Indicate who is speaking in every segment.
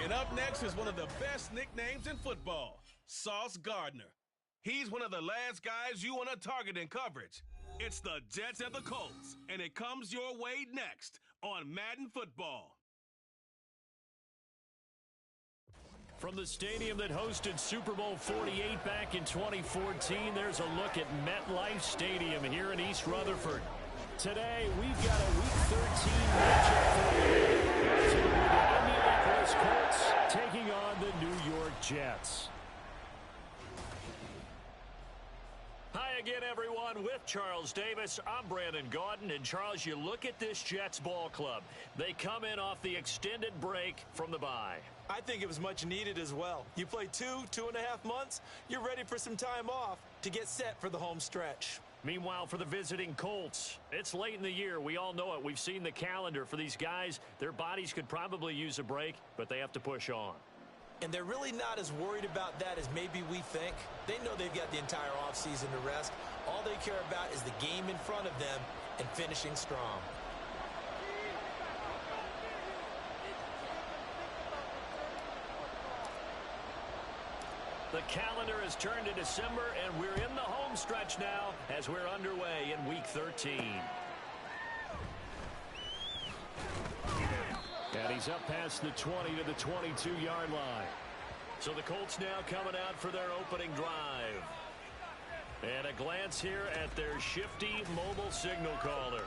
Speaker 1: And up next is one of the best nicknames in football, Sauce Gardner. He's one of the last guys you want to target in coverage. It's the Jets and the Colts, and it comes your way next on Madden Football.
Speaker 2: From the stadium that hosted Super Bowl 48 back in 2014, there's a look at MetLife Stadium here in East Rutherford. Today, we've got a Week 13 matchup for you. The Indianapolis Colts taking on the New York Jets. Hi again, everyone. With Charles Davis, I'm Brandon Gaudin. And, Charles, you look at this Jets ball club. They come in off the extended break from the bye.
Speaker 3: I think it was much needed as well. You play 2.5 months, you're ready for some time off to get set for the home stretch.
Speaker 2: Meanwhile, for the visiting Colts, it's late in the year. We all know it. We've seen the calendar for these guys. Their bodies could probably use a break, but they have to push on.
Speaker 3: And they're really not as worried about that as maybe we think. They know they've got the entire offseason to rest. All they care about is the game in front of them and finishing strong.
Speaker 2: The calendar has turned to December, and we're in the home stretch now as we're underway in Week 13. And he's up past the 20 to the 22-yard line. So the Colts now coming out for their opening drive. And a glance here at their shifty mobile signal caller.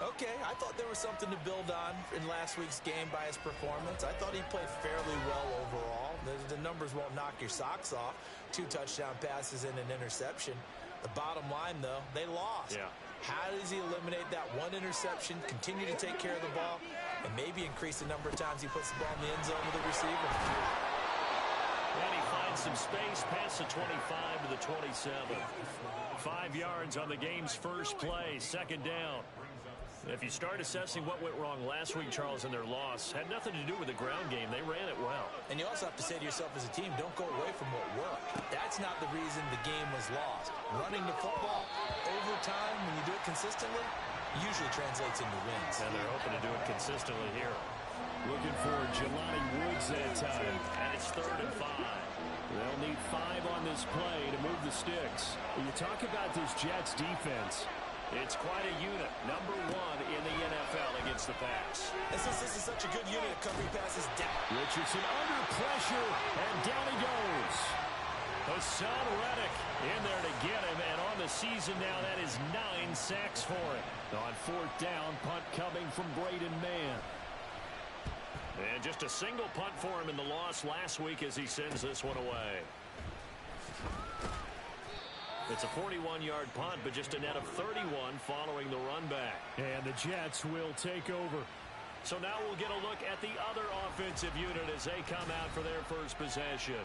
Speaker 3: Okay, I thought there was something to build on in last week's game by his performance. I thought he played fairly well overall. The numbers won't knock your socks off. 2 touchdown passes and an interception. The bottom line, though, they lost.
Speaker 2: Yeah.
Speaker 3: How does he eliminate that one interception, continue to take care of the ball, and maybe increase the number of times he puts the ball in the end zone with the receiver?
Speaker 2: And he finds some space past the 25 to the 27. 5 yards on the game's first play, second down. If you start assessing what went wrong last week, Charles, in their loss, had nothing to do with the ground game. They ran it well.
Speaker 3: And you also have to say to yourself as a team, don't go away from what worked. That's not the reason the game was lost. Running the football over time, when you do it consistently, usually translates into wins.
Speaker 2: And they're hoping to do it consistently here. Looking for Jelani Woods that time. And it's 3rd and 5. They'll need 5 on this play to move the sticks. When you talk about this Jets defense, it's quite a unit. Number 1 in the NFL against the pass.
Speaker 3: And since this is such a good unit at covering passes down.
Speaker 2: Richardson under pressure, and down he goes. Hassan Reddick in there to get him, and on the season now, that is 9 sacks for him. On 4th down, punt coming from Braden Mann. And just a single punt for him in the loss last week as he sends this one away. It's a 41-yard punt, but just a net of 31 following the run back. And the Jets will take over. So now we'll get a look at the other offensive unit as they come out for their first possession.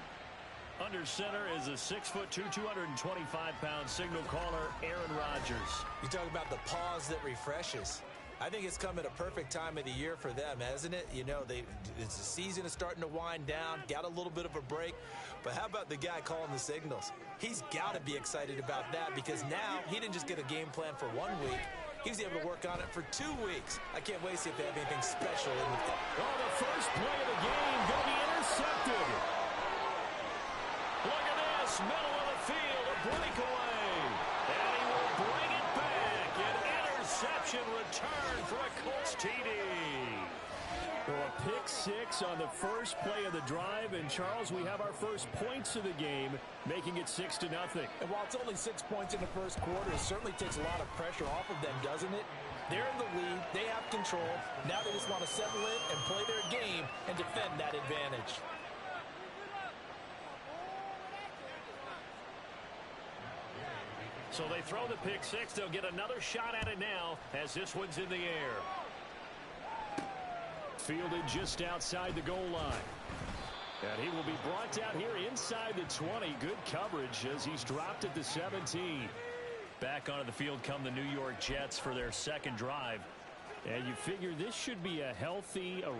Speaker 2: Under center is a 6'2", 225-pound signal caller, Aaron Rodgers.
Speaker 3: You talk about the pause that refreshes. I think it's come at a perfect time of the year for them, hasn't it? You know, it's the season is starting to wind down, got a little bit of a break. But how about the guy calling the signals? He's got to be excited about that because now he didn't just get a game plan for 1 week. He was able to work on it for 2 weeks. I can't wait to see if they have anything special in the
Speaker 2: Oh, the first play of the game going to be intercepted. Look at this, middle of the field, a breakaway. And he will bring it back. An interception return for a Colts TD. So a pick 6 on the first play of the drive. And, Charles, we have our first points of the game, making it 6-0.
Speaker 3: And while it's only 6 points in the first quarter, it certainly takes a lot of pressure off of them, doesn't it? They're in the lead. They have control. Now they just want to settle in and play their game and defend that advantage.
Speaker 2: So they throw the pick 6. They'll get another shot at it now as this one's in the air. Fielded just outside the goal line. And he will be brought down here inside the 20. Good coverage as he's dropped at the 17. Back onto the field come the New York Jets for their second drive. And you figure this should be a healthy, a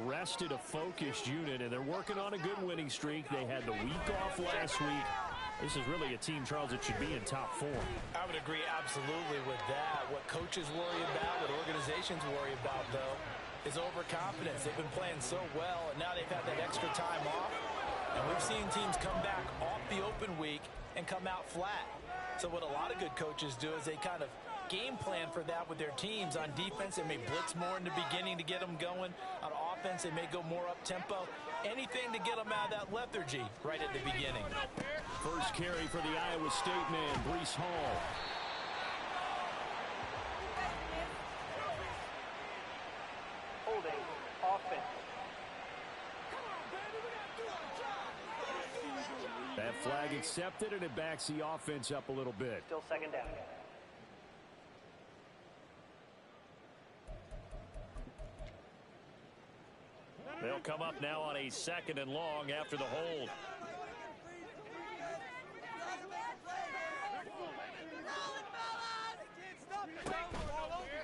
Speaker 2: focused unit. And they're working on a good winning streak. They had the week off last week. This is really a team, Charles, that should be in top form.
Speaker 3: I would agree absolutely with that. What coaches worry about, what organizations worry about, though, is overconfidence. They've been playing so well, and now they've had that extra time off. And we've seen teams come back off the open week and come out flat. So what a lot of good coaches do is they kind of game plan for that with their teams. On defense, they may blitz more in the beginning to get them going. On offense, they may go more up-tempo. Anything to get them out of that lethargy right at the beginning.
Speaker 2: First carry for the Iowa State man, Breece Hall.
Speaker 4: Holding offense.
Speaker 2: That flag accepted, and it backs the offense up a little bit.
Speaker 4: Still second down.
Speaker 2: They'll come up now on a 2nd and long after the hold.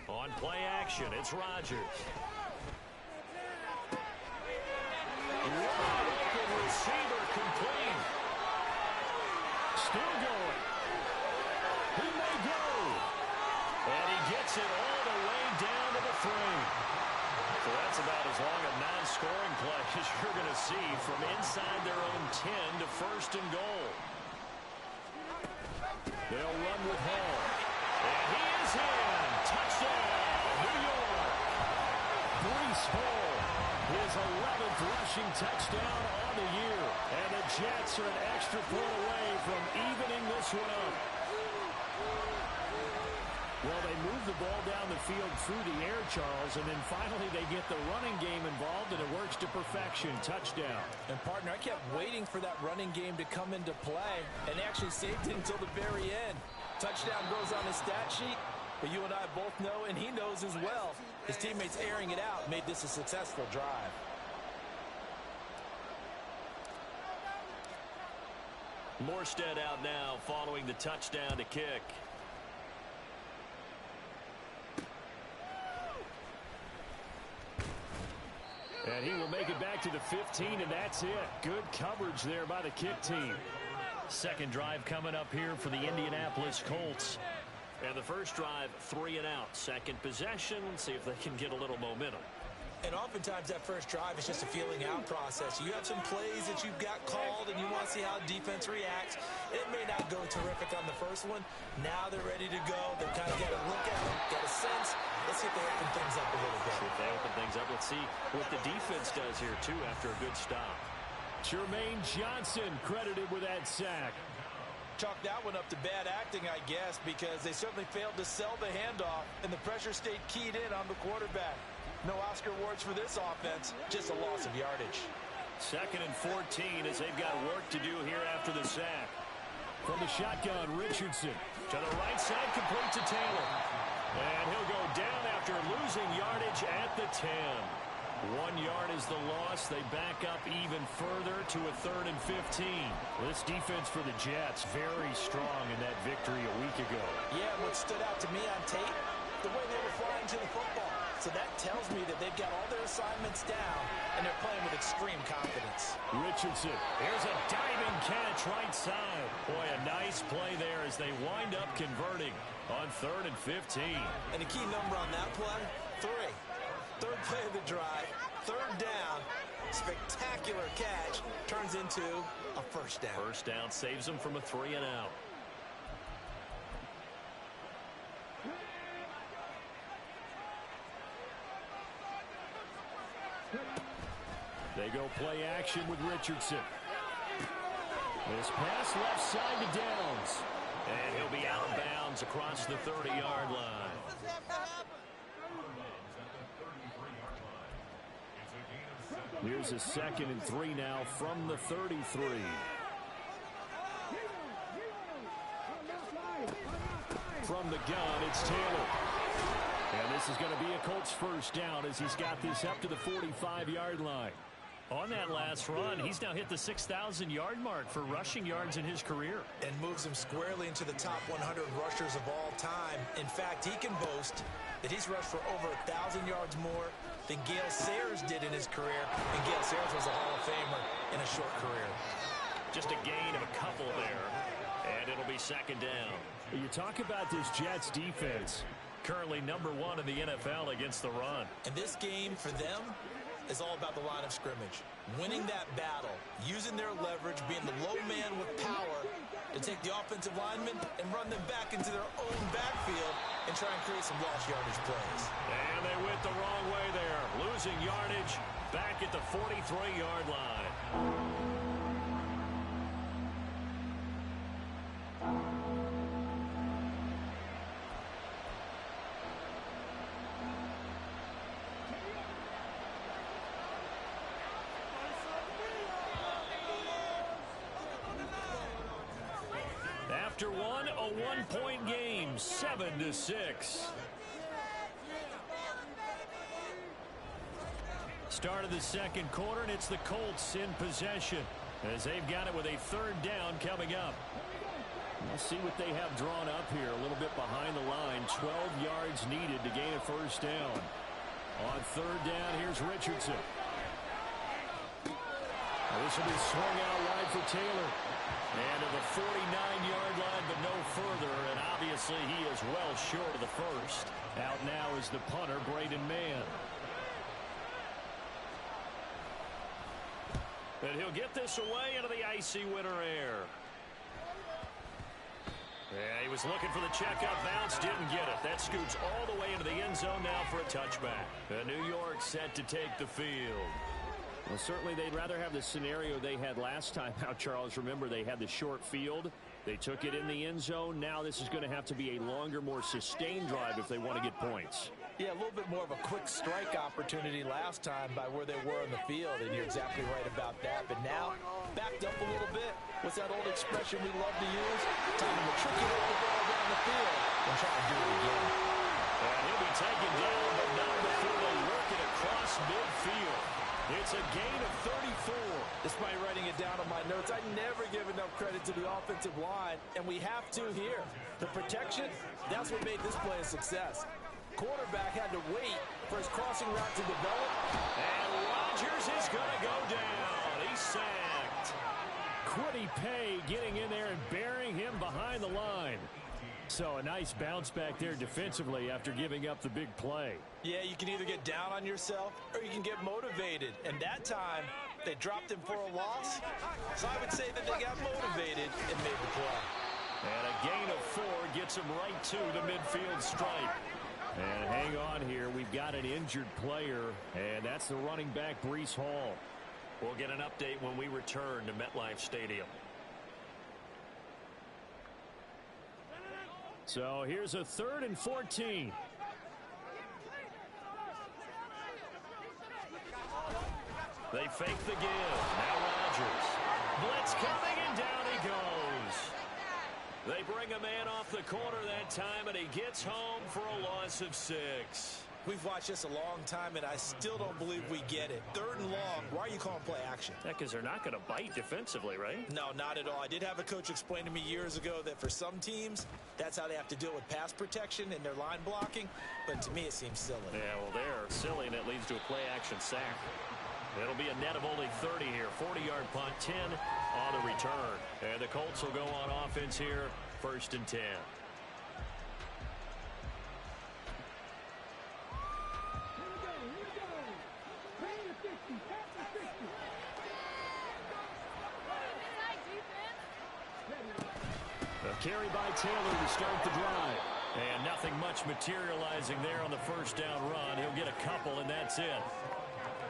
Speaker 2: On play action, it's Rodgers. Wide open receiver complete. Still going. He may go. And he gets it all the way down to the 3. So that's about as long a non-scoring play as you're going to see from inside their own 10 to 1st and goal. They'll run with Hall. And he is in. Touchdown, New York. Breece Hall, his 11th rushing touchdown on the year. And the Jets are an extra point away from evening this one up. Well, they move the ball down the field through the air, Charles, and then finally they get the running game involved, and it works to perfection. Touchdown.
Speaker 3: And, partner, I kept waiting for that running game to come into play, and they actually saved it until the very end. Touchdown goes on the stat sheet, but you and I both know, and he knows as well, his teammates airing it out made this a successful drive.
Speaker 2: Morstead out now following the touchdown to kick. And he will make it back to the 15, and that's it. Good coverage there by the kick team. Second drive coming up here for the Indianapolis Colts. And the first drive, 3 and out. Second possession, see if they can get a little momentum.
Speaker 3: And oftentimes that first drive is just a feeling out process. You have some plays that you've got called and you want to see how defense reacts. It may not go terrific on the first one. Now they're ready to go. They've kind of got a look at them, got a sense. Let's see if they open things up a little bit.
Speaker 2: See if they open things up. Let's see what the defense does here, too, after a good stop. Jermaine Johnson credited with that sack.
Speaker 3: Chalk that one up to bad acting, I guess, because they certainly failed to sell the handoff, and the pressure stayed keyed in on the quarterback. No Oscar awards for this offense, just a loss of yardage.
Speaker 2: 2nd and 14 as they've got work to do here after the sack. From the shotgun, Richardson to the right side, complete to Taylor. And he'll go down after losing yardage at the 10. 1 yard is the loss. They back up even further to a 3rd and 15. This defense for the Jets, very strong in that victory a week ago.
Speaker 3: Yeah, what stood out to me on tape, the way they were flying to the football. So that tells me that they've got all their assignments down, and they're playing with extreme confidence.
Speaker 2: Richardson, here's a diving catch right side. Boy, a nice play there as they wind up converting on 3rd and 15.
Speaker 3: And the key number on that play, 3. Third play of the drive, 3rd down, spectacular catch, turns into a 1st down.
Speaker 2: 1st down saves them from a 3 and out. They go play action with Richardson. This pass left side to Downs. And he'll be out of bounds across the 30-yard line. Here's a 2nd and 3 now from the 33. From the gun, it's Taylor. And this is going to be a Colts 1st down as he's got this up to the 45-yard line. On that last run, he's now hit the 6,000-yard mark for rushing yards in his career.
Speaker 3: And moves him squarely into the top 100 rushers of all time. In fact, he can boast that he's rushed for over 1,000 yards more than Gale Sayers did in his career. And Gale Sayers was a Hall of Famer in a short career.
Speaker 2: Just a gain of a couple there. And it'll be 2nd down. You talk about this Jets defense. currently #1 in the NFL against the run.
Speaker 3: And this game for them is all about the line of scrimmage. Winning that battle, using their leverage, being the low man with power to take the offensive linemen and run them back into their own backfield and try and create some lost yardage plays.
Speaker 2: And they went the wrong way there, losing yardage back at the 43-yard line. After a one-point game, 7-6. Start of the second quarter, and it's the Colts in possession as they've got it with a 3rd down coming up. We'll see what they have drawn up here, a little bit behind the line. 12 yards needed to gain a 1st down. On 3rd down, here's Richardson. This will be swung out wide for Taylor. And to the 49-yard line, but no further. And obviously, he is well short of the 1st. Out now is the punter, Braden Mann. And he'll get this away into the icy winter air. Yeah, he was looking for the checkup bounce, didn't get it. That scoots all the way into the end zone now for a touchback. And New York set to take the field. Well, certainly they'd rather have the scenario they had last time out, Charles. Remember, they had the short field. They took it in the end zone. Now this is going to have to be a longer, more sustained drive if they want to get points.
Speaker 3: Yeah, a little bit more of a quick strike opportunity last time by where they were in the field, and you're exactly right about that. But now, backed up a little bit. What's that old expression we love to use? Time to matriculate the ball down the field and try to do it again.
Speaker 2: And he'll be taken down, but not before they work it across midfield. It's a gain of 34.
Speaker 3: Despite writing it down on my notes, I never give enough credit to the offensive line, and we have to here. The protection, that's what made this play a success. Quarterback had to wait for his crossing route to develop.
Speaker 2: And Rodgers is going to go down. He's sacked. Quiddy Pay getting in there and burying him behind the line. So a nice bounce back there defensively after giving up the big play.
Speaker 3: Yeah, you can either get down on yourself or you can get motivated. And that time, they dropped him for a loss. So I would say that they got motivated and made the play.
Speaker 2: And a gain of 4 gets him right to the midfield stripe. And hang on here. We've got an injured player, and that's the running back, Breece Hall. We'll get an update when we return to MetLife Stadium. So here's a 3rd and 14. They fake the give. Now Rodgers. Blitz coming, and down he goes. They bring a man off the corner that time, and he gets home for a loss of 6.
Speaker 3: We've watched this a long time, and I still don't believe we get it. 3rd and long. Why are you calling play action?
Speaker 2: Yeah, because they're not going to bite defensively, right?
Speaker 3: No, not at all. I did have a coach explain to me years ago that for some teams, that's how they have to deal with pass protection and their line blocking. But to me, it seems silly.
Speaker 2: Yeah, well, they're silly, and it leads to a play action sack. It'll be a net of only 30 here. 40-yard punt, 10 on the return. And the Colts will go on offense here, 1st and 10. A carry by Taylor to start the drive. And nothing much materializing there on the 1st down run. He'll get a couple, and that's it.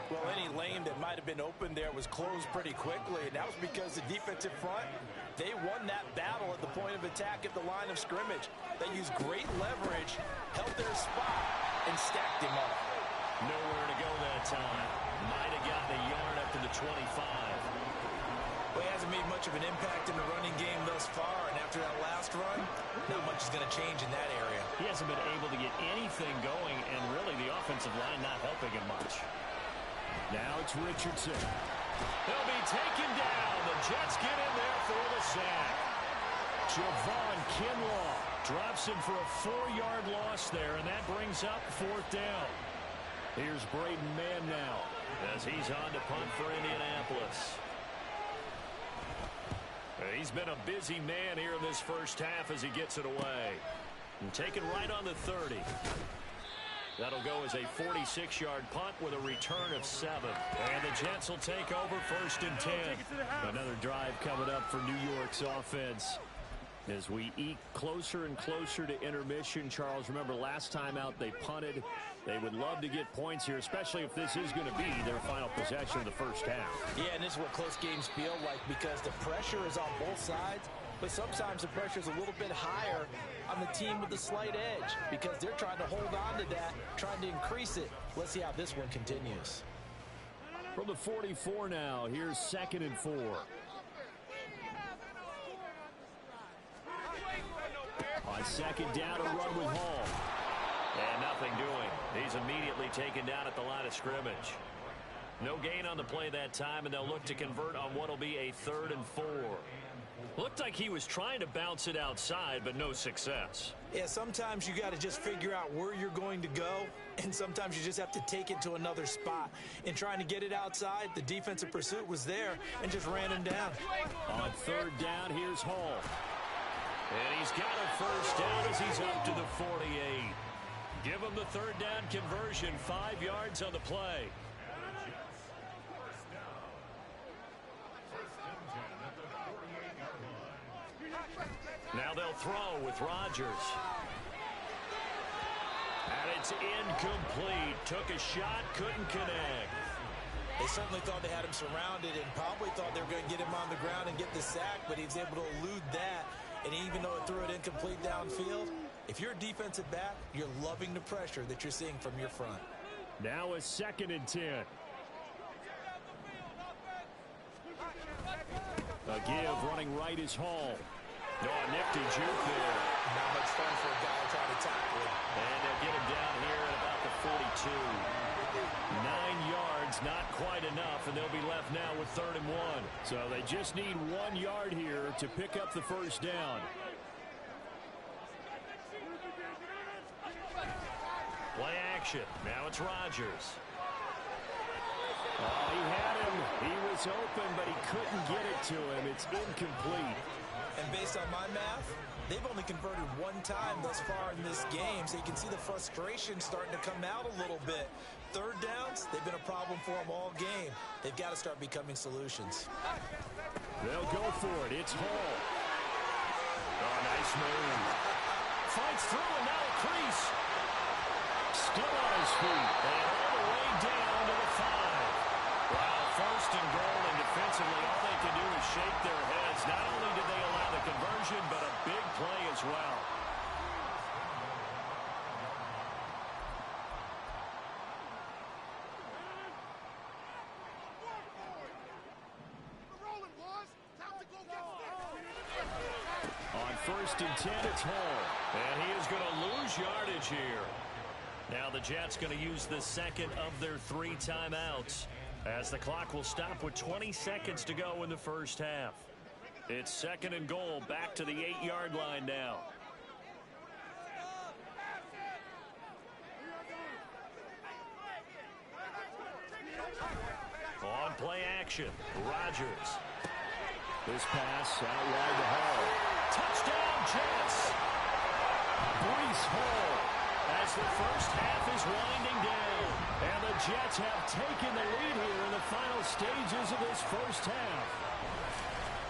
Speaker 3: Well, any lane that might have been open there was closed pretty quickly, and that was because the defensive front, they won that battle at the point of attack at the line of scrimmage. They used great leverage, held their spot, and stacked him up.
Speaker 2: Nowhere to go that time. Might have gotten a yard up to the 25.
Speaker 3: Well, he hasn't made much of an impact in the running game thus far, and after that last run, not much is going to change in that area.
Speaker 2: He hasn't been able to get anything going, and really the offensive line not helping him much. Now it's Richardson. He'll be taken down. The Jets get in there for the sack. Javon Kinlaw drops him for a 4-yard loss there, and that brings up 4th down. Here's Braden Mann now as he's on to punt for Indianapolis.
Speaker 4: He's been a busy man here in this first half as he gets it away.
Speaker 2: And taken right on the 30. That'll go as a 46-yard punt with a return of 7. And the Jets will take over 1st and 10. Another drive coming up for New York's offense. As we eke closer and closer to intermission, Charles, remember last time out they punted. They would love to get points here, especially if this is going to be their final possession of the first half. Yeah, and this is what close games feel like because the pressure is on both sides, but sometimes the pressure is a little bit higher on the team with the slight edge because they're trying to hold on to that, trying to increase it. Let's see how this one continues. From the 44 now, here's 2nd and 4. On 2nd down, a run with Hall. And nothing doing. He's immediately taken down at the line of scrimmage. No gain on the play that time, and they'll look to convert on what will be a 3rd and 4. Looked like he was trying to bounce it outside, but no success. Yeah, sometimes you got to just figure out where you're going to go, and sometimes you just have to take it to another spot. In trying to get it outside, the defensive pursuit was there and just ran him down. On 3rd down, here's Hall. And he's got a 1st down as he's up to the 48. Give him the 3rd down conversion, 5 yards on the play. Now they'll throw with Rodgers. And it's incomplete. Took a shot, couldn't connect. They certainly thought they had him surrounded and probably thought they were going to get him on the ground and get the sack, but he was able to elude that. And even though it threw it incomplete downfield, if you're a defensive back, you're loving the pressure that you're seeing from your front. Now a 2nd and 10. A give running right is Hall. No, a nifty juke there. Not much fun for a guy trying to tackle him. And they'll get him down here at about the 42. 9 yards, not quite enough, and they'll be left now with 3rd and 1. So they just need 1 yard here to pick up the 1st down. Play action. Now it's Rodgers. Oh, he had him. He was open, but he couldn't get it to him. It's incomplete. And based on my math, they've only converted 1 time thus far in this game, so you can see the frustration starting to come out a little bit. 3rd downs, they've been a problem for them all game. They've got to start becoming solutions. They'll go for it. It's Hall. Oh, nice move. Fights through and now a crease. Still on his feet. And all the way down to the 5. Wow, 1st and goal, and defensively all they can do is shake their heads. Not only did they allow the conversion, but a big play as well. On 1st and 10, it's Hall. And he is going to lose yardage here. Now the Jets going to use the 2nd of their 3 timeouts, as the clock will stop with 20 seconds to go in the first half. It's 2nd and goal, back to the 8-yard line now. On play action, Rodgers. This pass out wide to Hall. Touchdown, Jets! Breece Hall, as the first half is winding down. And the Jets have taken the lead here in the final stages of this first half.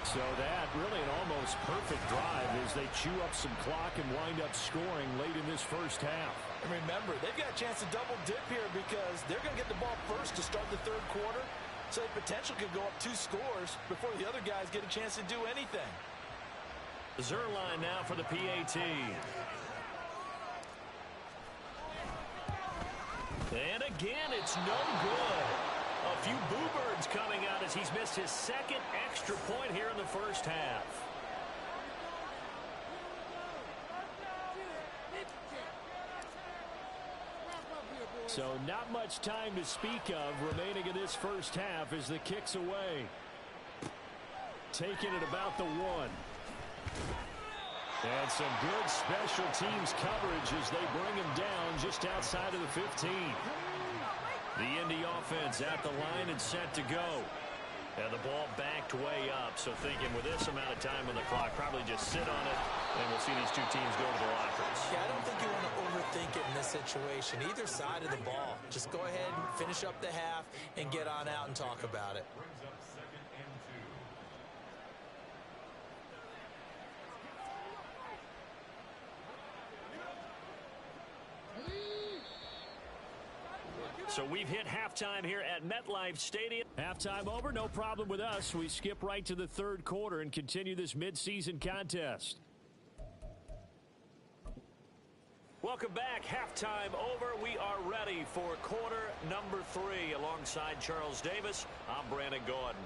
Speaker 2: So that really an almost perfect drive as they chew up some clock and wind up scoring late in this first half. And remember, they've got a chance to double dip here because they're going to get the ball first to start the 3rd quarter. So the potential could go up 2 scores before the other guys get a chance to do anything. Zerline now for the PAT. And again, it's no good. A few boo birds coming out as he's missed his 2nd extra point here in the first half. So not much time to speak of remaining in this first half as the kick's away. Taking it about the 1. And some good special teams coverage as they bring him down just outside of the 15. The Indy offense at the line and set to go. And the ball backed way up, so thinking with this amount of time on the clock, probably just sit on it, and we'll see these two teams go to the lockers.
Speaker 3: Yeah, I don't think you want to overthink it in this situation. Either side of the ball. Just go ahead and finish up the half and get on out and talk about it.
Speaker 2: So we've hit halftime here at MetLife Stadium. Halftime over, no problem with us. We skip right to the third quarter and continue this midseason contest. Welcome back. Halftime over. We are ready for quarter number 3. Alongside Charles Davis, I'm Brandon Gordon.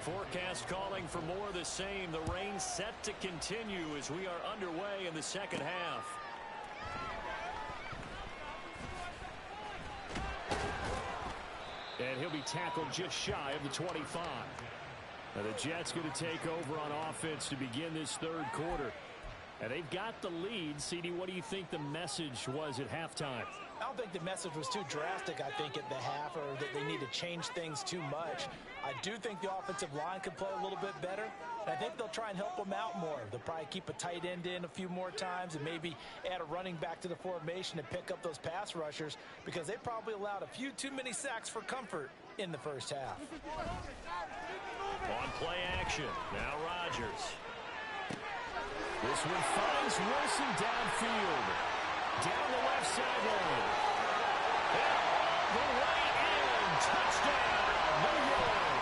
Speaker 2: Forecast calling for more of the same. The rain set to continue as we are underway in the second half. And he'll be tackled just shy of the 25. Now the Jets going to take over on offense to begin this third quarter. And they've got the lead. CD, what do you think the message was at halftime?
Speaker 4: I don't think the message was too drastic, I think, at the half, or that they need to change things too much. I do think the offensive line could play a little bit better. And I think they'll try and help them out more. They'll probably keep a tight end in a few more times and maybe add a running back to the formation and pick up those pass rushers, because they probably allowed a few too many sacks for comfort in the first half.
Speaker 2: On play action, now Rodgers. This one finds Wilson downfield. Down the left sideline. And the way in. Touchdown, New York.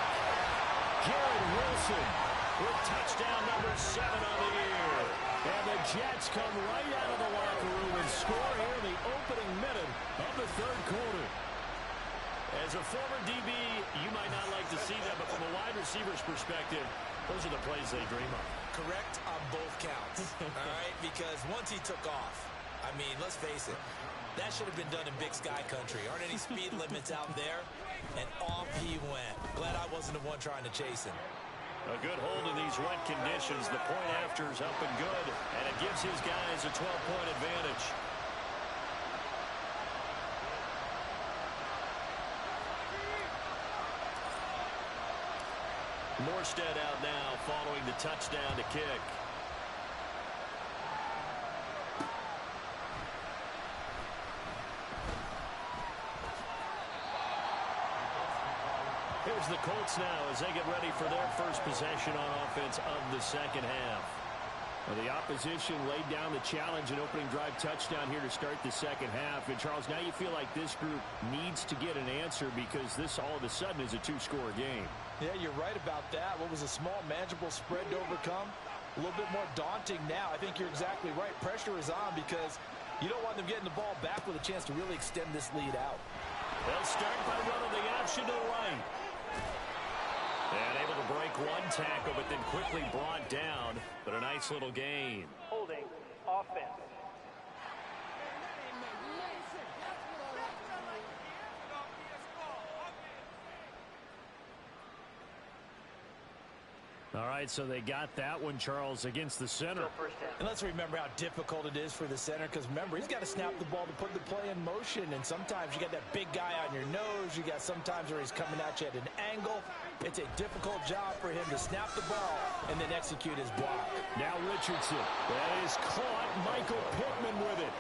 Speaker 2: Garrett Wilson with touchdown number 7 on the year. And the Jets come right out of the locker room and score here in the opening minute of the third quarter. As a former DB, you might not like to see that, but from a wide receiver's perspective, those are the plays they dream of.
Speaker 3: Correct on both counts, all right? Because once he took off, I mean, let's face it, that should have been done in Big Sky country. Aren't any speed limits out there? And off he went. Glad I wasn't the one trying to chase him.
Speaker 2: A good hold in these wet conditions. The point after is up and good, and it gives his guys a 12-point advantage. Morstead out now following the touchdown to kick. Here's the Colts now as they get ready for their first possession on offense of the second half. Well, the opposition laid down the challenge and opening drive touchdown here to start the second half. And, Charles, now you feel like this group needs to get an answer because this all of a sudden is a two-score game.
Speaker 4: Yeah, you're right about that. What was a small, manageable spread to overcome? A little bit more daunting now. I think you're exactly right. Pressure is on because you don't want them getting the ball back with a chance to really extend this lead out.
Speaker 2: They'll start by running the option to the right. And able to break one tackle, but then quickly brought down. But a nice little gain.
Speaker 5: Holding offense.
Speaker 2: All right, so they got that one, Charles, against the center.
Speaker 4: And let's remember how difficult it is for the center, because remember, he's got to snap the ball to put the play in motion, and sometimes you got that big guy on your nose. You got sometimes where he's coming at you at an angle. It's a difficult job for him to snap the ball and then execute his block.
Speaker 2: Now Richardson. That is caught. Michael Pittman with it.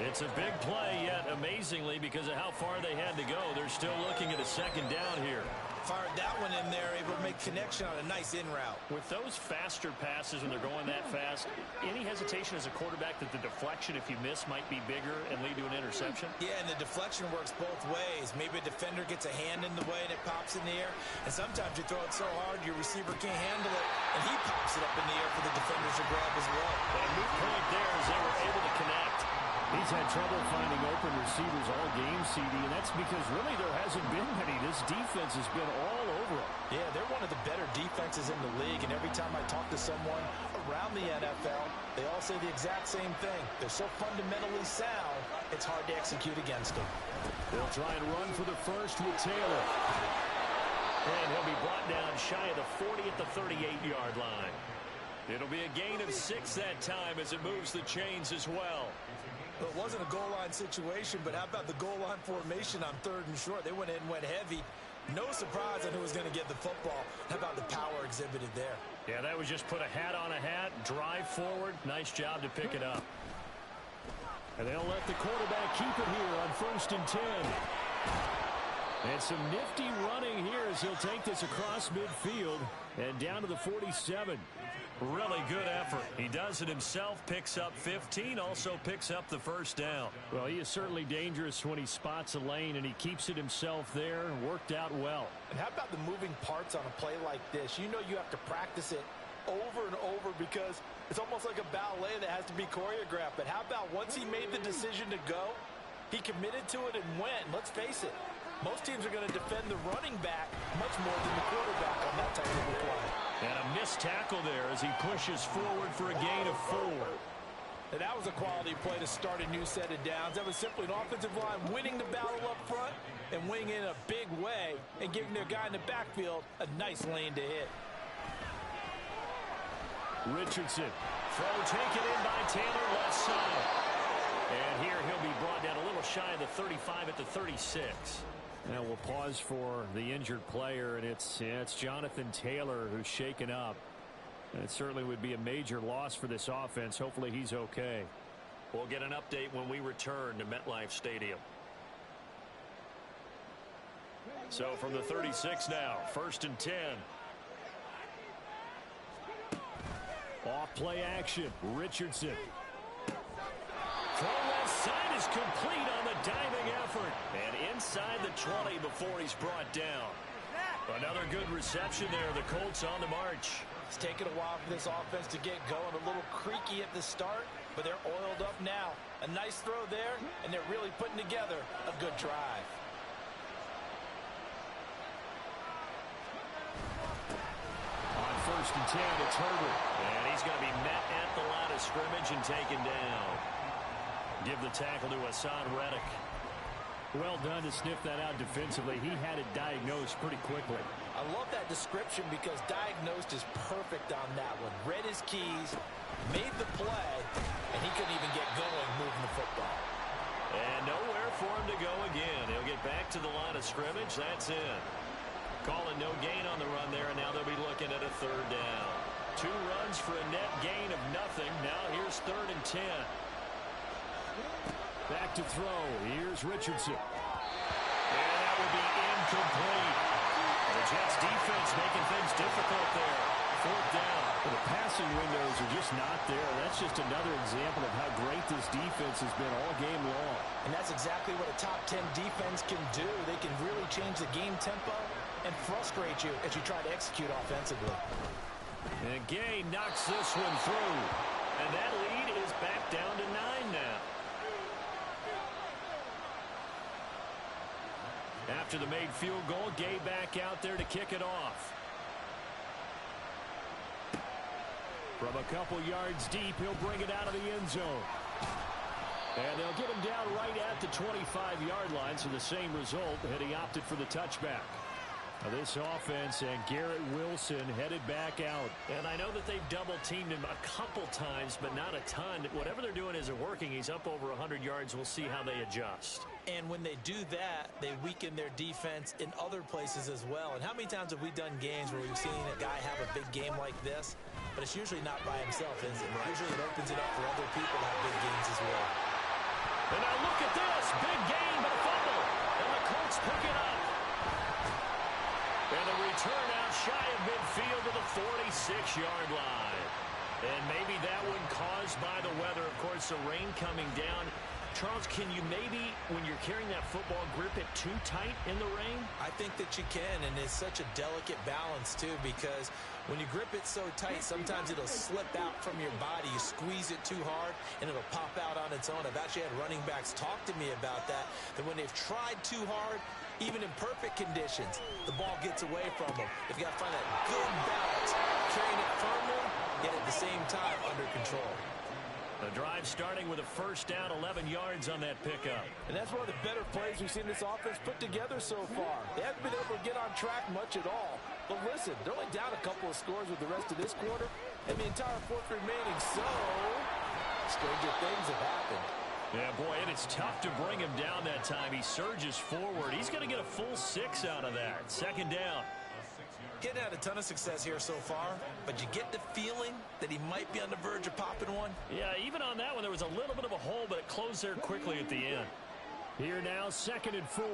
Speaker 2: It's a big play, yet amazingly, because of how far they had to go, they're still looking at a second down here.
Speaker 3: Fired that one in there, able to make connection on a nice in route.
Speaker 2: With those faster passes when they're going that fast, any hesitation as a quarterback that the deflection, if you miss, might be bigger and lead to an interception?
Speaker 3: Yeah, and the deflection works both ways. Maybe a defender gets a hand in the way and it pops in the air. And sometimes you throw it so hard your receiver can't handle it, and he pops it up in the air for the defenders to grab as well.
Speaker 2: But a moot point there as they were able to connect. He's had trouble finding open receivers all game, CD, and that's because really there hasn't been many. This defense has been all over them.
Speaker 4: Yeah, they're one of the better defenses in the league, and every time I talk to someone around the NFL, they all say the exact same thing. They're so fundamentally sound, it's hard to execute against them.
Speaker 2: They'll try and run for the first with Taylor. And he'll be brought down shy of the 40 at the 38-yard line. It'll be a gain of 6 that time as it moves the chains as well.
Speaker 3: Well, it wasn't a goal line situation, but how about the goal line formation on 3rd and short? They went in and went heavy. No surprise on who was going to get the football. How about the power exhibited there?
Speaker 2: Yeah, that was just put a hat on a hat, drive forward. Nice job to pick it up. And they'll let the quarterback keep it here on 1st and 10. And some nifty running here as he'll take this across midfield and down to the 47. Really good effort. He does it himself, picks up 15, also picks up the first down. Well, he is certainly dangerous when he spots a lane, and he keeps it himself there. Worked out well.
Speaker 4: And how about the moving parts on a play like this? You know you have to practice it over and over because it's almost like a ballet that has to be choreographed. But how about once he made the decision to go, he committed to it and went. Let's face it, most teams are going to defend the running back much more than the quarterback on that type of a play.
Speaker 2: And a missed tackle there as he pushes forward for a gain of 4.
Speaker 4: And that was a quality play to start a new set of downs. That was simply an offensive line winning the battle up front and winning in a big way and giving their guy in the backfield a nice lane to hit.
Speaker 2: Richardson. Throw taken in by Taylor, left side. And here he'll be brought down a little shy of the 35 at the 36. Now we'll pause for the injured player, and it's Jonathan Taylor who's shaken up. And it certainly would be a major loss for this offense. Hopefully he's okay. We'll get an update when we return to MetLife Stadium. So from the 36 now, 1st and 10. Off play action, Richardson. Throw left side is complete on the diving effort. And inside the 20 before he's brought down. Another good reception there. The Colts on the march.
Speaker 4: It's taken a while for this offense to get going. A little creaky at the start, but they're oiled up now. A nice throw there, and they're really putting together a good drive.
Speaker 2: On 1st and 10, it's Herbert. And he's going to be met at the line of scrimmage and taken down. Give the tackle to Hassan Reddick. Well done to sniff that out defensively. He had it diagnosed pretty quickly.
Speaker 4: I love that description because diagnosed is perfect on that one. Read his keys, made the play, and he couldn't even get going moving the football.
Speaker 2: And nowhere for him to go again. He'll get back to the line of scrimmage. That's it. Calling no gain on the run there, and now they'll be looking at a 3rd down. 2 runs for a net gain of nothing. Now here's 3rd and 10. Back to throw. Here's Richardson. And that will be incomplete. The Jets defense making things difficult there. 4th down. Well, the passing windows are just not there. That's just another example of how great this defense has been all game long.
Speaker 4: And that's exactly what a top 10 defense can do. They can really change the game tempo and frustrate you as you try to execute offensively.
Speaker 2: And Gay knocks this one through. And that lead is back down to 9 now. After the made field goal, Gay back out there to kick it off. From a couple yards deep, he'll bring it out of the end zone. And they'll get him down right at the 25-yard line, so the same result, and he opted for the touchback. Now this offense and Garrett Wilson headed back out. And I know that they've double-teamed him a couple times, but not a ton. Whatever they're doing isn't working. He's up over 100 yards. We'll see how they adjust.
Speaker 4: And when they do that, they weaken their defense in other places as well. And how many times have we done games where we've seen a guy have a big game like this? But it's usually not by himself, is it? Usually it opens it up for other people to have big games as well.
Speaker 2: And now look at this. Big gain, but a fumble. And the Colts pick it up. And the return out shy of midfield to the 46-yard line. And maybe that one caused by the weather. Of course, the rain coming down. Charles, can you maybe, when you're carrying that football, grip it too tight in the rain?
Speaker 4: I think that you can, and it's such a delicate balance, too, because when you grip it so tight, sometimes it'll slip out from your body. You squeeze it too hard, and it'll pop out on its own. I've actually had running backs talk to me about that when they've tried too hard, even in perfect conditions, the ball gets away from them. They've got to find that good balance, carrying it firmly, yet at the same time under control.
Speaker 2: The drive starting with a first down, 11 yards on that pickup.
Speaker 4: And that's one of the better plays we've seen this offense put together so far. They haven't been able to get on track much at all. But listen, they're only down a couple of scores with the rest of this quarter, and the entire 4th remaining, so stranger things have happened.
Speaker 2: Yeah, boy, and it's tough to bring him down that time. He surges forward. He's going to get a full 6 out of that. Second down.
Speaker 3: Getting had a ton of success here so far, but you get the feeling that he might be on the verge of popping one.
Speaker 2: Yeah, even on that one, there was a little bit of a hole, but it closed there quickly at the end. Here now, 2nd and 4.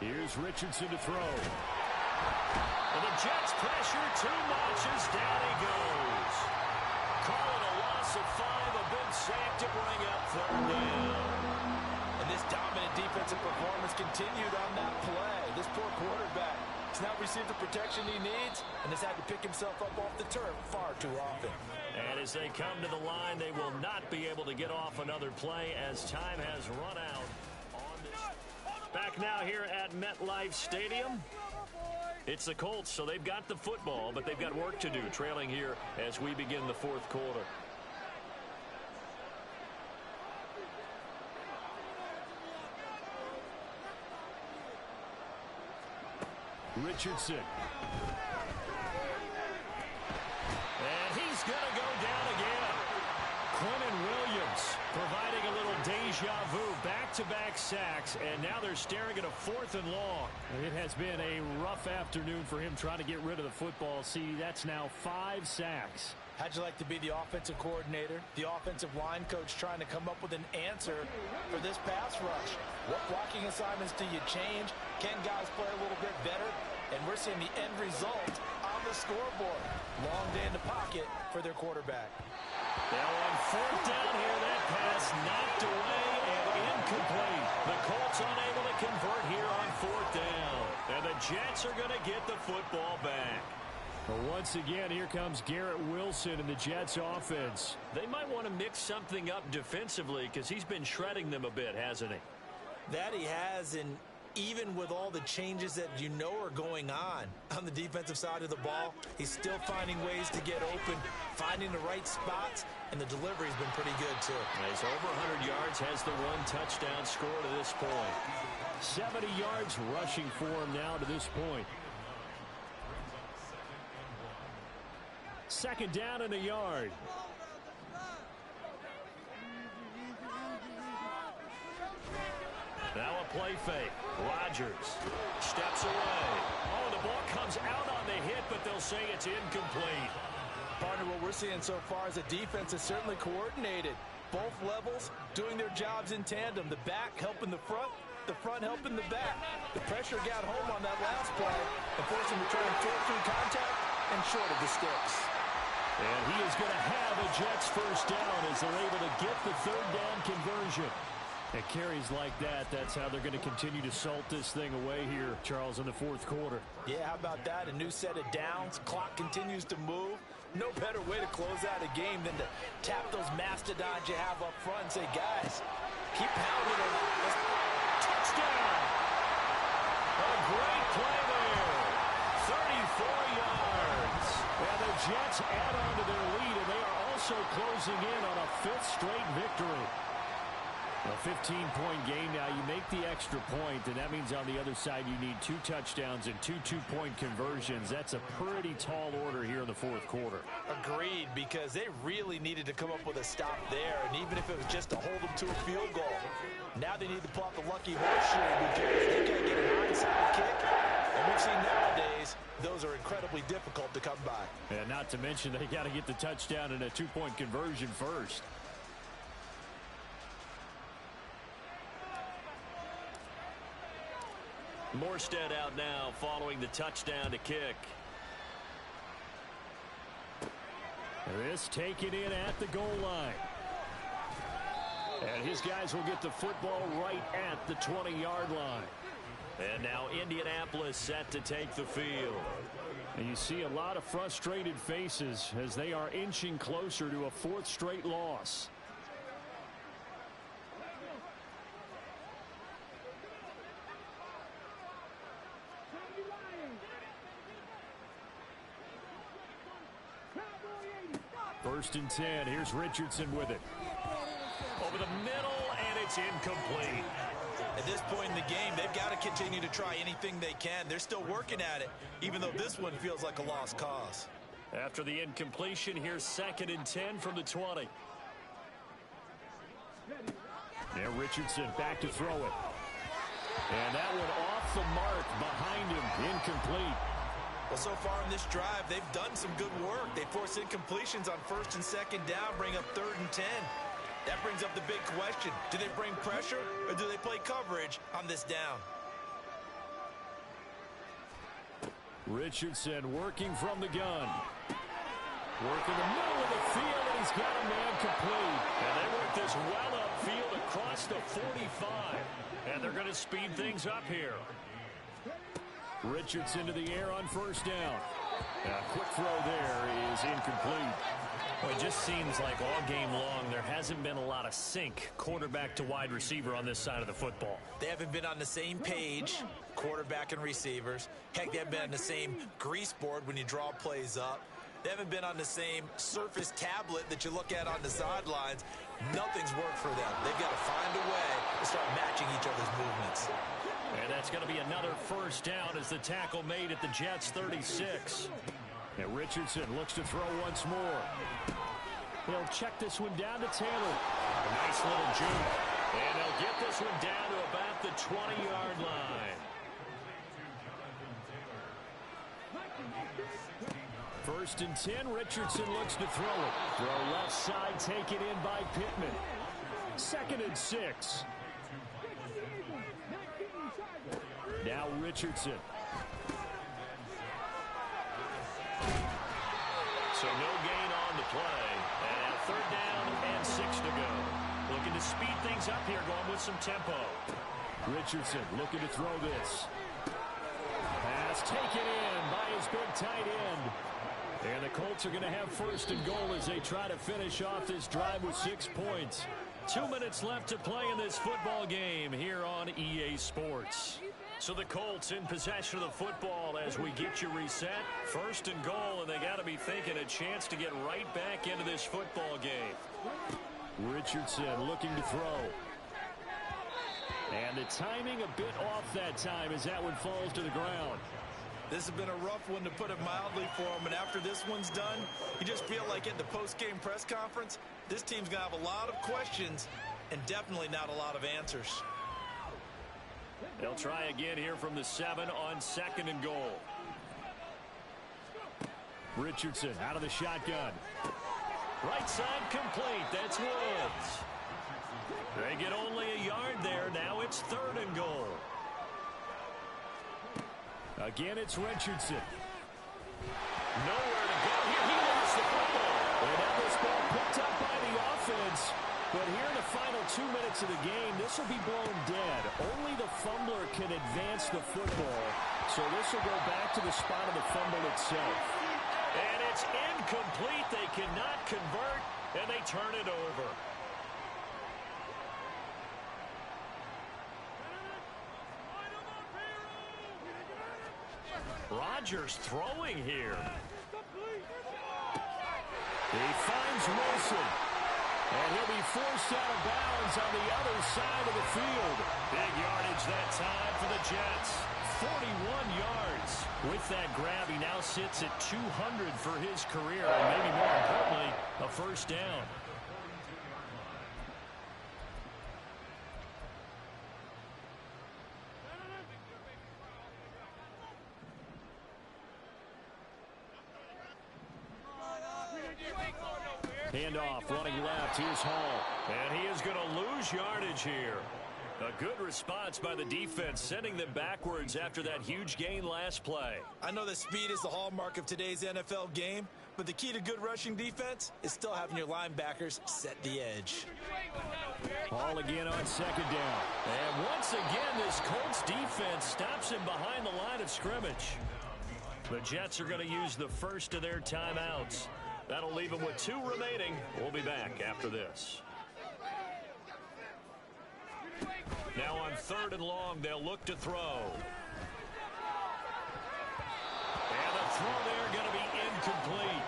Speaker 2: Here's Richardson to throw. And the Jets pressure too much as down he goes. Call it a loss of 5, a big sack to bring up 3rd down.
Speaker 3: And this dominant defensive performance continued on that play. This poor quarterback has not received the protection he needs and has had to pick himself up off the turf far too often.
Speaker 2: And as they come to the line, they will not be able to get off another play as time has run out on this. Back now here at MetLife Stadium. It's the Colts, so they've got the football, but they've got work to do, trailing here as we begin the 4th quarter. Richardson. And he's going to go down again. Quentin Williams providing a little deja vu. Back-to-back sacks, and now they're staring at a 4th and long. It has been a rough afternoon for him trying to get rid of the football. See, that's now 5 sacks.
Speaker 4: How'd you like to be the offensive coordinator, the offensive line coach trying to come up with an answer for this pass rush? What blocking assignments do you change? Can guys play a little bit better? And we're seeing the end result on the scoreboard. Long day in the pocket for their quarterback.
Speaker 2: Now on 4th down here, that pass knocked away and incomplete. The Colts unable to convert here on 4th down. And the Jets are going to get the football back. Well, once again, here comes Garrett Wilson in the Jets offense. They might want to mix something up defensively because he's been shredding them a bit, hasn't he?
Speaker 3: That he has, and even with all the changes that you know are going on the defensive side of the ball, he's still finding ways to get open, finding the right spots, and the delivery's been pretty good, too.
Speaker 2: He's over 100 yards, has the 1 touchdown score to this point. 70 yards rushing for him now to this point. 2nd down and a yard. Now a play fake. Rodgers steps away. Oh, the ball comes out on the hit, but they'll say it's incomplete.
Speaker 4: Partner, what we're seeing so far is the defense is certainly coordinated. Both levels doing their jobs in tandem. The back helping the front helping the back. The pressure got home on that last play and forced him to try and throw through contact and short of the sticks.
Speaker 2: And he is going to have a Jets 1st down as they're able to get the 3rd down conversion. At carries like that, that's how they're going to continue to salt this thing away here, Charles, in the 4th quarter.
Speaker 4: Yeah, how about that? A new set of downs. Clock continues to move. No better way to close out a game than to tap those mastodons you have up front and say, guys, keep pounding them.
Speaker 2: Touchdown! What a great play there. 34 yards. And the Jets add on to their lead, and they are also closing in on a 5th straight victory. A 15-point game now. You make the extra point, and that means on the other side you need 2 touchdowns and 2 two-point conversions. That's a pretty tall order here in the 4th quarter.
Speaker 4: Agreed, because they really needed to come up with a stop there, and even if it was just to hold them to a field goal. Now they need to pull out the lucky horseshoe because they can't get an onside kick. And we've seen nowadays those are incredibly difficult to come by.
Speaker 2: And not to mention they got to get the touchdown and a 2-point conversion first. Morstead out now following the touchdown to kick. This taken in at the goal line. And his guys will get the football right at the 20-yard line. And now Indianapolis set to take the field. And you see a lot of frustrated faces as they are inching closer to a 4th straight loss. First and 10. Here's Richardson with it. Over the middle, and it's incomplete.
Speaker 3: At this point in the game, they've got to continue to try anything they can. They're still working at it, even though this one feels like a lost cause.
Speaker 2: After the incompletion, here's 2nd and 10 from the 20. Now Richardson back to throw it. And that one off the mark behind him, incomplete.
Speaker 3: Well, so far in this drive, they've done some good work. They force incompletions on 1st and 2nd down, bring up 3rd and 10. That brings up the big question. Do they bring pressure or do they play coverage on this down?
Speaker 2: Richardson working from the gun. Working the middle of the field, and he's got a man complete. And they work this well upfield across the 45. And they're going to speed things up here. Richardson to the air on 1st down. A quick throw there is incomplete.
Speaker 5: Well, it just seems like all game long there hasn't been a lot of sync quarterback to wide receiver on this side of the football.
Speaker 3: They haven't been on the same page, quarterback and receivers. Heck, they haven't been on the same grease board when you draw plays up. They haven't been on the same surface tablet that you look at on the sidelines. Nothing's worked for them. They've got to find a way to start matching each other's movements.
Speaker 2: And that's going to be another 1st down as the tackle made at the Jets' 36. And Richardson looks to throw once more. He'll check this one down to Taylor.
Speaker 5: A nice little juke. And they'll get this one down to about the 20-yard line.
Speaker 2: 1st and 10, Richardson looks to throw it. Throw left side, taken in by Pittman. 2nd and 6. Now Richardson.
Speaker 5: So no gain on the play. And now 3rd down and 6 to go. Looking to speed things up here, going with some tempo.
Speaker 2: Richardson looking to throw this. Pass taken in by his big tight end. And the Colts are going to have 1st and goal as they try to finish off this drive with 6 points. 2 minutes left to play in this football game here on EA Sports. So the Colts in possession of the football as we get you reset. 1st and goal, and they got to be thinking a chance to get right back into this football game. Richardson looking to throw. And the timing a bit off that time as that one falls to the ground.
Speaker 3: This has been a rough one, to put it mildly, for them. And after this one's done, you just feel like at the post-game press conference, this team's going to have a lot of questions and definitely not a lot of answers.
Speaker 2: They'll try again here from the 7 on 2nd and goal. Richardson out of the shotgun.
Speaker 5: Right side complete. That's Woods. They get only a yard there. Now it's 3rd and goal.
Speaker 2: Again, it's Richardson.
Speaker 5: Nowhere to go here. He lost the football.
Speaker 2: And now this ball picked up by the offense. But here in the final 2 minutes of the game, this will be blown dead. Only the fumbler can advance the football. So this will go back to the spot of the fumble itself.
Speaker 5: And it's incomplete. They cannot convert, and they turn it over. Rodgers throwing here.
Speaker 2: He finds Wilson. And he'll be forced out of bounds on the other side of the field.
Speaker 5: Big yardage that time for the Jets.
Speaker 2: 41 yards.
Speaker 5: With that grab, he now sits at 200 for his career. And maybe more importantly, a 1st down.
Speaker 2: Handoff running left. Here's Hall.
Speaker 5: And he is going to lose yardage here. A good response by the defense, sending them backwards after that huge gain last play.
Speaker 3: I know that speed is the hallmark of today's NFL game, but the key to good rushing defense is still having your linebackers set the edge.
Speaker 2: Hall again on 2nd down.
Speaker 5: And once again, this Colts defense stops him behind the line of scrimmage. The Jets are going to use the first of their timeouts. That'll leave them with 2 remaining. We'll be back after this. Now on 3rd and long, they'll look to throw. And the throw there going to be incomplete.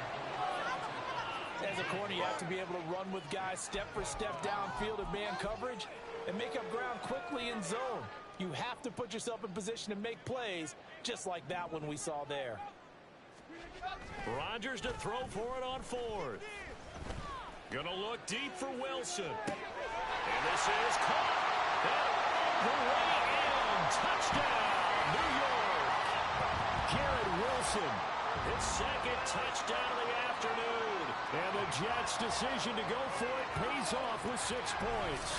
Speaker 4: As a corner, you have to be able to run with guys step for step downfield in man coverage and make up ground quickly in zone. You have to put yourself in position to make plays, just like that one we saw there.
Speaker 5: Rodgers to throw for it on 4th. Gonna look deep for Wilson. And this is caught. And the way in. Touchdown, New York.
Speaker 2: Garrett Wilson.
Speaker 5: His second touchdown of the afternoon.
Speaker 2: And the Jets' decision to go for it pays off with 6 points.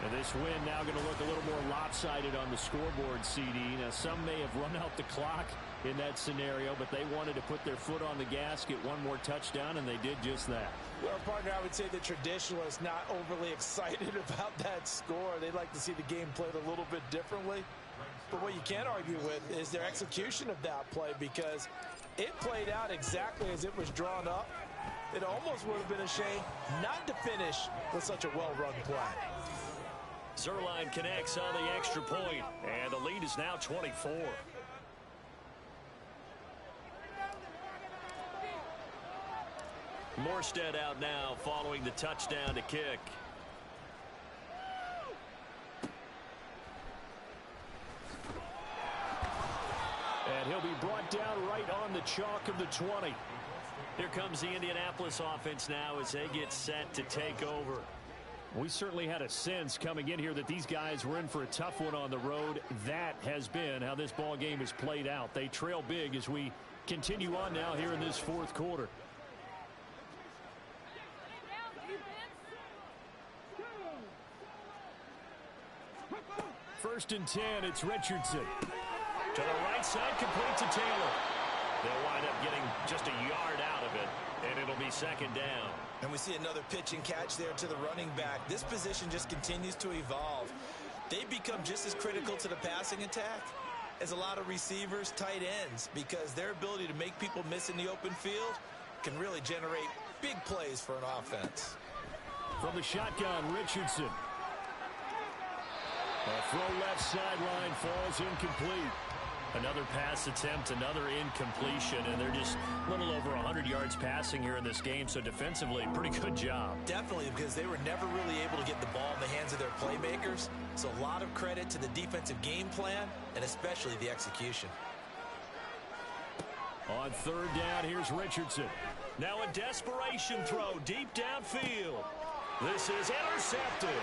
Speaker 2: And this win now going to look a little more lopsided on the scoreboard, CD. Now, some may have run out the clock in that scenario, but they wanted to put their foot on the gas, get one more touchdown, and they did just that.
Speaker 4: Well, partner, I would say the traditionalists not overly excited about that score. They'd like to see the game played a little bit differently. But what you can't argue with is their execution of that play, because it played out exactly as it was drawn up. It almost would have been a shame not to finish with such a well-run play.
Speaker 5: Zerline connects on the extra point, and the lead is now 24. Morstead out now following the touchdown to kick.
Speaker 2: And he'll be brought down right on the chalk of the 20.
Speaker 5: Here comes the Indianapolis offense now as they get set to take over.
Speaker 2: We certainly had a sense coming in here that these guys were in for a tough one on the road. That has been how this ball game has played out. They trail big as we continue on now here in this fourth quarter. First and 10, it's Richardson.
Speaker 5: To the right side, complete to Taylor. They'll wind up getting just a yard out of it, and it'll be second down.
Speaker 3: And we see another pitch and catch there to the running back. This position just continues to evolve. They become just as critical to the passing attack as a lot of receivers, tight ends, because their ability to make people miss in the open field can really generate big plays for an offense.
Speaker 2: From the shotgun, Richardson. A throw left sideline falls incomplete.
Speaker 5: Another pass attempt, another incompletion, and they're just a little over 100 yards passing here in this game, so defensively, pretty good job.
Speaker 3: Definitely, because they were never really able to get the ball in the hands of their playmakers, so a lot of credit to the defensive game plan, and especially the execution.
Speaker 2: On third down, here's Richardson.
Speaker 5: Now a desperation throw deep downfield. This is intercepted.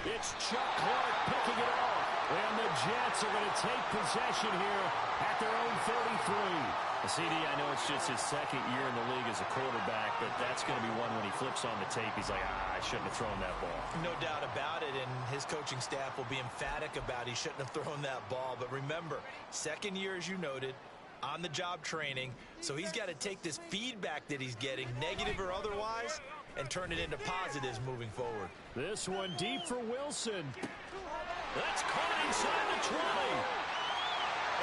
Speaker 2: It's Chuck Clark picking it off. And the Jets are going to take possession here at their own 33.
Speaker 5: CD, I know it's just his second year in the league as a quarterback, but that's going to be one when he flips on the tape. He's like, I shouldn't have thrown that ball.
Speaker 3: No doubt about it, and his coaching staff will be emphatic about he shouldn't have thrown that ball. But remember, second year, as you noted, on-the-job training, so he's got to take this feedback that he's getting, negative or otherwise, and turn it into positives moving forward.
Speaker 2: This one deep for Wilson.
Speaker 5: That's caught inside the 20.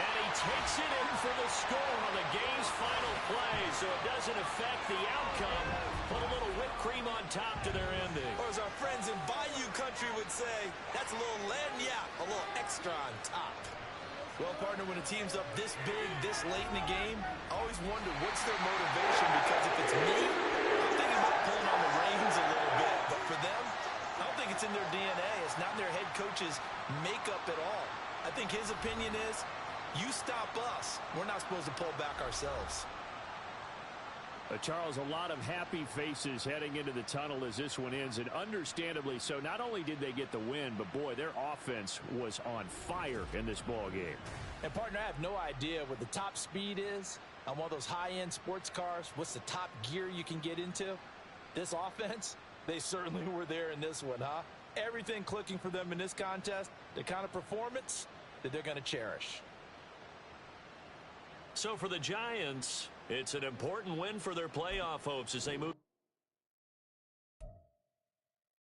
Speaker 5: And he takes it in for the score on the game's final play, so it doesn't affect the outcome. Put a little whipped cream on top to their ending.
Speaker 3: Or as our friends in Bayou Country would say, that's a little lagniappe, a little extra on top. Well, partner, when a team's up this big, this late in the game, I always wonder what's their motivation, because if it's me, I'm thinking about pulling on the reins a little bit. But for them, I don't think it's in their DNA. It's not in their head coach's makeup at all. I think his opinion is, you stop us. We're not supposed to pull back ourselves.
Speaker 2: Charles, a lot of happy faces heading into the tunnel as this one ends, and understandably so. Not only did they get the win, but boy, their offense was on fire in this ball game.
Speaker 4: And partner, I have no idea what the top speed is on one of those high-end sports cars. What's the top gear you can get into? This offense, they certainly were there in this one, huh? Everything clicking for them in this contest, the kind of performance that they're going to cherish.
Speaker 5: So for the Giants, it's an important win for their playoff hopes as they move.